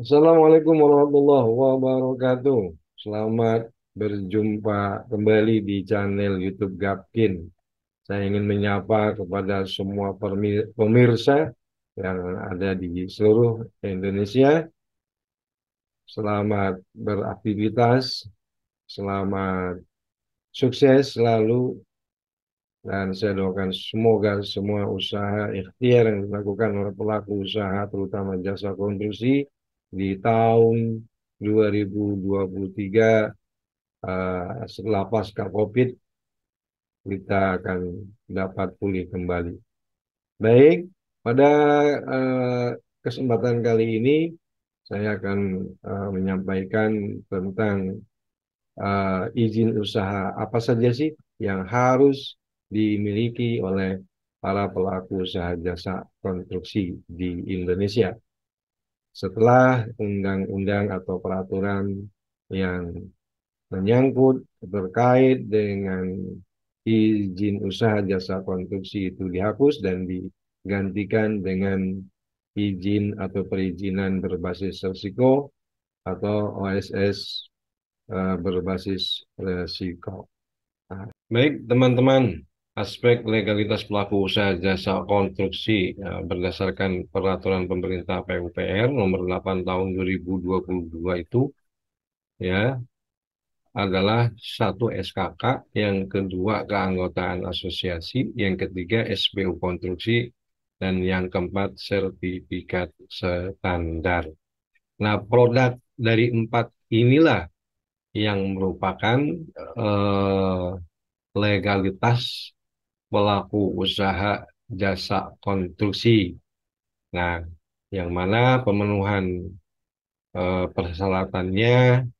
Assalamualaikum warahmatullahi wabarakatuh. Selamat berjumpa kembali di channel YouTube Gapkin. Saya ingin menyapa kepada semua pemirsa yang ada di seluruh Indonesia. Selamat beraktivitas, selamat sukses selalu, dan saya doakan semoga semua usaha ikhtiar yang dilakukan oleh pelaku usaha, terutama jasa konstruksi, di tahun 2023 setelah pasca COVID, kita akan dapat pulih kembali. Baik, pada eh, kesempatan kali ini saya akan menyampaikan tentang izin usaha apa saja sih yang harus dimiliki oleh para pelaku usaha jasa konstruksi di Indonesia. Setelah undang-undang atau peraturan yang menyangkut terkait dengan izin usaha jasa konstruksi itu dihapus dan digantikan dengan izin atau perizinan berbasis risiko atau OSS berbasis risiko. Nah, baik teman-teman, aspek legalitas pelaku usaha jasa konstruksi berdasarkan peraturan pemerintah PUPR nomor 8 tahun 2022 itu ya adalah satu SKK, yang kedua keanggotaan asosiasi, yang ketiga SBU konstruksi, dan yang keempat sertifikat standar. Nah, produk dari empat inilah yang merupakan eh, legalitas pelaku usaha jasa konstruksi. Nah, yang mana pemenuhan persyaratannya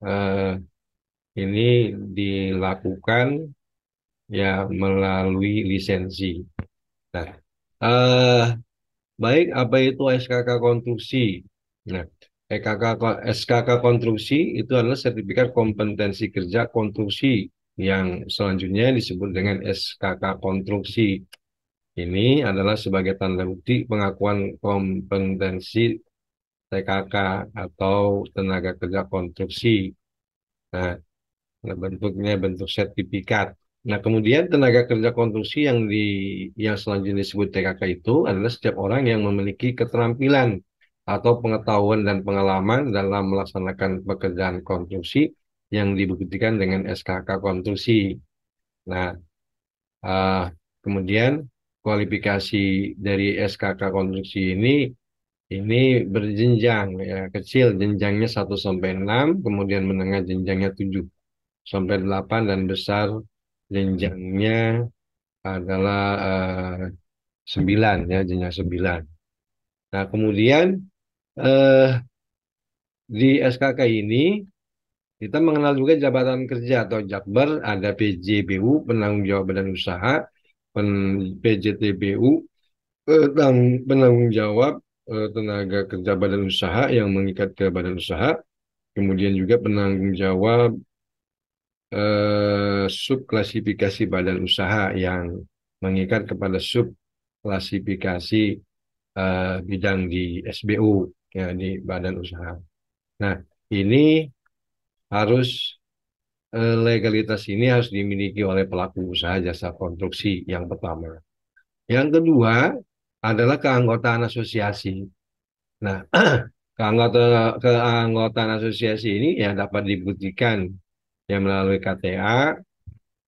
eh, ini dilakukan ya melalui lisensi. Nah, eh, baik apa itu SKK konstruksi? Nah, SKK konstruksi itu adalah sertifikat kompetensi kerja konstruksi yang selanjutnya disebut dengan SKK konstruksi. Ini adalah sebagai tanda bukti pengakuan kompetensi TKK atau tenaga kerja konstruksi. Nah, bentuknya bentuk sertifikat. Nah, kemudian tenaga kerja konstruksi yang selanjutnya disebut TKK itu adalah setiap orang yang memiliki keterampilan atau pengetahuan dan pengalaman dalam melaksanakan pekerjaan konstruksi yang dibuktikan dengan SKK konstruksi. Nah, eh, kemudian kualifikasi dari SKK konstruksi ini berjenjang ya, kecil jenjangnya 1 sampai 6, kemudian menengah jenjangnya 7 sampai 8, dan besar jenjangnya adalah 9 ya, jenjang 9. Nah, kemudian eh, di SKK ini kita mengenal juga jabatan kerja atau Jakber, ada PJBU, penanggung jawab badan usaha, PJTBU, penanggung jawab tenaga kerja badan usaha yang mengikat ke badan usaha, kemudian juga penanggung jawab subklasifikasi badan usaha yang mengikat kepada subklasifikasi bidang di SBU, ya, di badan usaha. Nah, ini harus legalitas ini harus dimiliki oleh pelaku usaha jasa konstruksi yang pertama. Yang kedua adalah keanggotaan asosiasi. Nah, keanggotaan asosiasi ini ya dapat dibuktikan yang melalui KTA,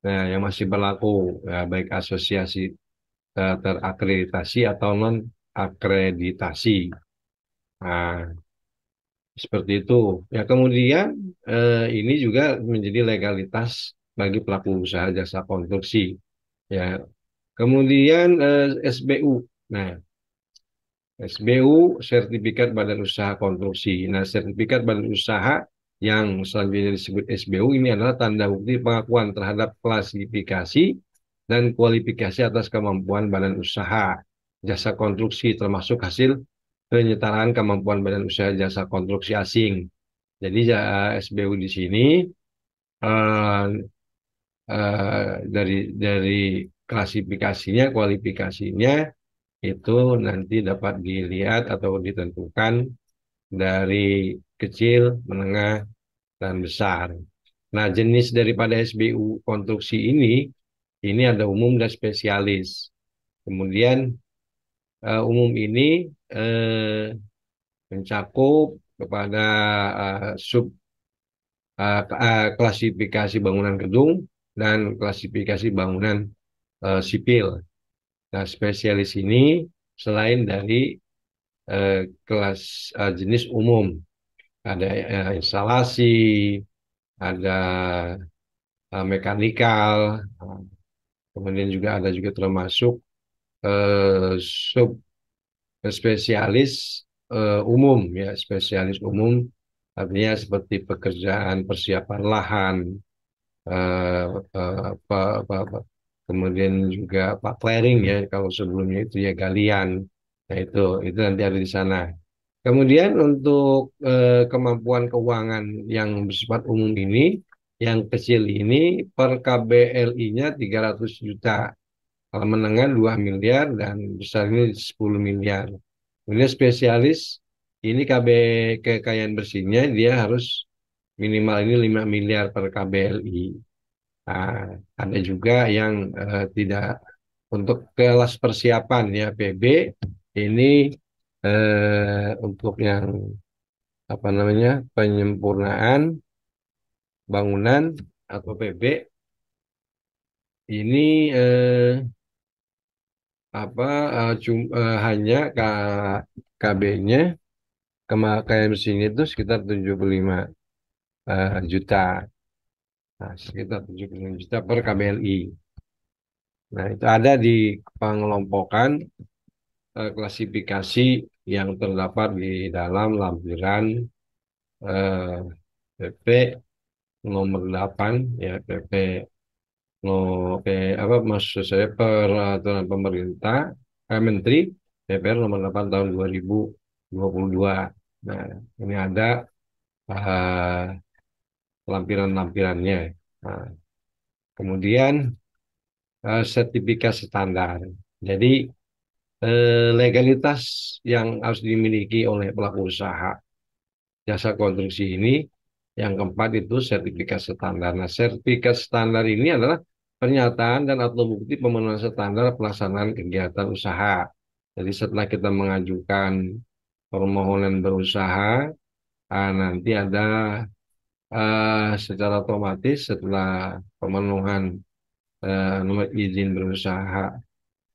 nah, yang masih berlaku ya, baik asosiasi terakreditasi atau non akreditasi. Nah, seperti itu. Ya, kemudian ini juga menjadi legalitas bagi pelaku usaha jasa konstruksi. Ya, kemudian SBU. Nah, SBU, sertifikat badan usaha konstruksi. Nah, sertifikat badan usaha yang selanjutnya disebut SBU ini adalah tanda bukti pengakuan terhadap klasifikasi dan kualifikasi atas kemampuan badan usaha jasa konstruksi, termasuk hasil penyetaraan kemampuan badan usaha jasa konstruksi asing. Jadi SBU di sini eh, dari klasifikasinya, kualifikasinya itu nanti dapat dilihat atau ditentukan dari kecil, menengah, dan besar. Nah, jenis daripada SBU konstruksi ini ada umum dan spesialis. Kemudian umum ini eh, mencakup kepada sub klasifikasi bangunan gedung dan klasifikasi bangunan sipil. Nah, spesialis ini selain dari kelas jenis umum, ada instalasi, ada mekanikal, eh, kemudian juga ada juga termasuk sub spesialis umum ya, spesialis umum artinya seperti pekerjaan persiapan lahan, eh, kemudian juga Pak clearing ya kalau sebelumnya itu ya galian. Nah itu nanti ada di sana. Kemudian untuk kemampuan keuangan yang bersifat umum ini, yang kecil ini per KBLI-nya 300 juta. Kalau menengah 2 miliar dan besar ini 10 miliar. Kemudian spesialis ini kekayaan bersihnya dia harus minimal ini 5 miliar per KBLI. Nah, ada juga yang tidak untuk kelas persiapan ya PB ini untuk yang apa namanya penyempurnaan bangunan atau PB ini apa hanya KB-nya kemakaian mesin itu sekitar 75 juta. Nah, sekitar 75 juta per KBLI. Nah, itu ada di pengelompokan klasifikasi yang terdapat di dalam lampiran eh, PP nomor 8 ya PP no P apa maksud saya peraturan pemerintah Menteri DPR nomor 8 tahun 2022. Nah, ini ada eh, lampiran-lampirannya. Nah, kemudian sertifikat standar. Jadi legalitas yang harus dimiliki oleh pelaku usaha jasa konstruksi ini yang keempat itu sertifikat standar. Nah, sertifikat standar ini adalah pernyataan dan atau bukti pemenuhan standar pelaksanaan kegiatan usaha. Jadi setelah kita mengajukan permohonan berusaha, nanti ada secara otomatis setelah pemenuhan nomor izin berusaha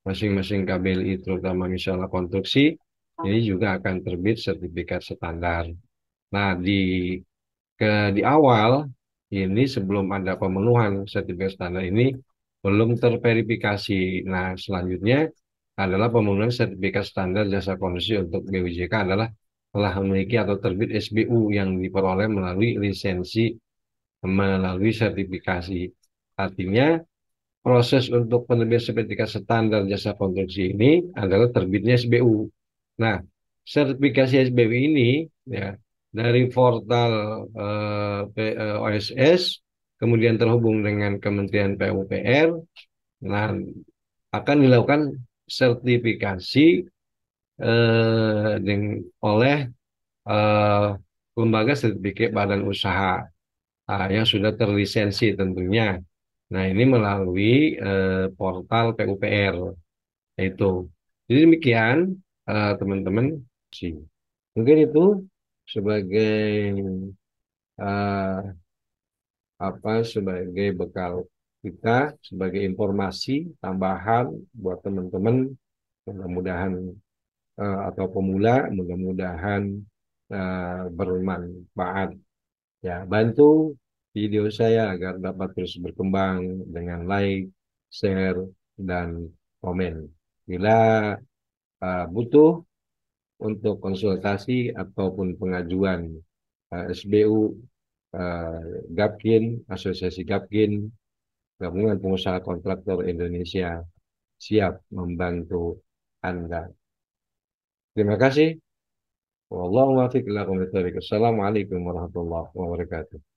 masing-masing KBLI terutama misalnya konstruksi, ini juga akan terbit sertifikat standar. Nah, di awal ini sebelum ada pemenuhan sertifikat standar ini belum terverifikasi. Nah, selanjutnya adalah pemenuhan sertifikat standar jasa konstruksi untuk BUJK adalah telah memiliki atau terbit SBU yang diperoleh melalui lisensi melalui sertifikasi. Artinya proses untuk penerbitan sertifikat standar jasa konstruksi ini adalah terbitnya SBU. Nah, sertifikasi SBU ini ya dari portal OSS kemudian terhubung dengan Kementerian PUPR, nah akan dilakukan sertifikasi oleh eh, lembaga sertifikat badan usaha yang sudah terlisensi tentunya. Nah, ini melalui portal PUPR itu. Jadi demikian teman-teman sih. Mungkin itu sebagai eh, sebagai bekal kita sebagai informasi tambahan buat teman-teman mudah-mudahan atau pemula mudah-mudahan bermanfaat. Ya, bantu video saya agar dapat terus berkembang dengan like, share, dan komen. Bila butuh untuk konsultasi ataupun pengajuan SBU, eh, Gapkin, Asosiasi Gapkin, Gabungan Pengusaha Kontraktor Indonesia, siap membantu Anda. Terima kasih. Wallahu muwaffiq ila aqwamit thoriq. Assalamualaikum warahmatullahi wabarakatuh.